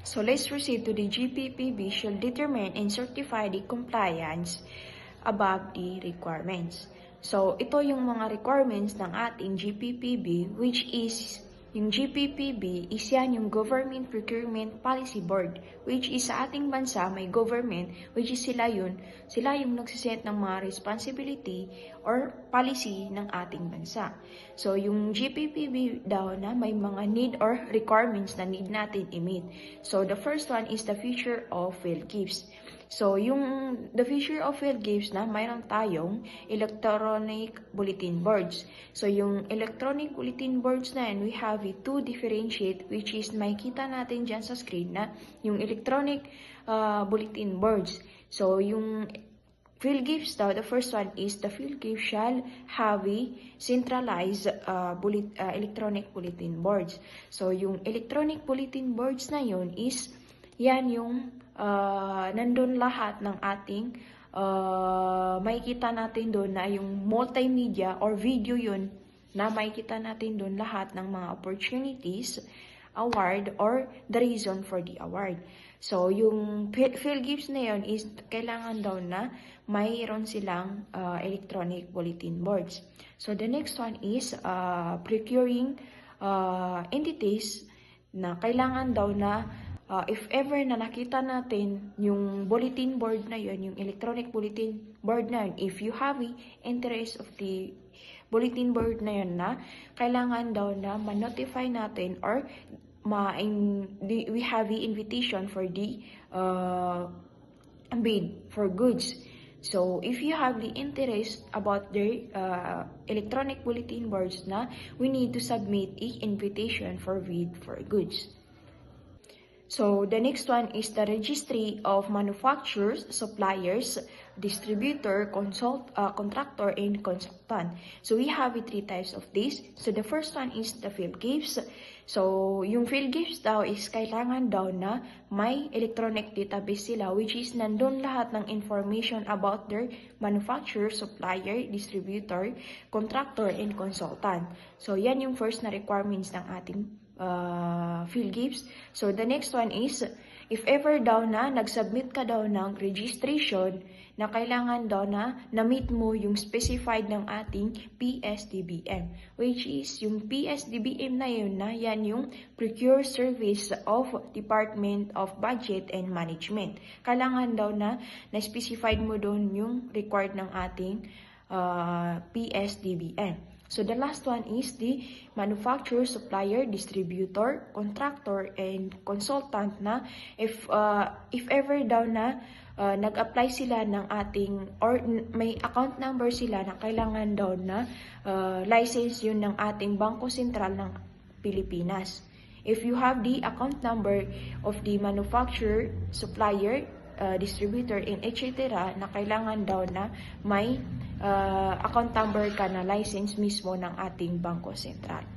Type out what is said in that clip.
So let's proceed to the GPPB shall determine and certify the compliance above the requirements. So ito yung mga requirements ng ating GPPB, which is yung GPPB is yan yung Government Procurement Policy Board, which is sa ating bansa may government, which is sila yung nagsiset ng mga responsibility or policy ng ating bansa. So yung GPPB daw na may mga need or requirements na need natin i-meet. So the first one is the future of PhilGives. So, the future of PhilGives na mayroon tayong electronic bulletin boards. So, yung electronic bulletin boards na yan, we have it to differentiate, which is makita natin dyan sa screen na yung electronic bulletin boards. So, yung PhilGives daw, the first one is the PhilGives shall have a centralized electronic bulletin boards. So, yung electronic bulletin boards na yun is yan yung nandun lahat ng ating makikita natin doon na yung multimedia or video yun na makikita natin doon lahat ng mga opportunities, award, or the reason for the award. So, yung PhilGives na yun is kailangan daw na mayroon silang electronic bulletin boards. So, the next one is procuring entities na kailangan daw na if ever na nakita natin yung bulletin board na yun, yung electronic bulletin board na yun, if you have the interest of the bulletin board na yun na, kailangan daw na ma-notify natin or we have the invitation for the bid for goods. So, if you have the interest about the electronic bulletin boards na, we need to submit an invitation for bid for goods. So, the next one is the registry of manufacturers, suppliers, distributor, contractor, and consultant. So, we have 3 types of this. So, the first one is the PhilGives. So, yung PhilGives daw is kailangan daw na may electronic database sila, which is nandun lahat ng information about their manufacturer, supplier, distributor, contractor, and consultant. So, yan yung first na requirements ng ating PhilGives. So, the next one is, if ever daw na nag-submit ka daw ng registration na kailangan daw na na-meet mo yung specified ng ating PSDBM, which is yung PSDBM na yun na yan yung Procure Service of Department of Budget and Management. Kailangan daw na na-specified mo doon yung required ng ating PSDBM. So, the last one is the manufacturer, supplier, distributor, contractor, and consultant na if ever daw na nag-apply sila ng ating or may account number sila na kailangan daw na license yun ng ating Bangko Sentral ng Pilipinas. If you have the account number of the manufacturer, supplier, distributor, and etc. na kailangan daw na may account number ka na license mismo ng ating Bangko Sentral.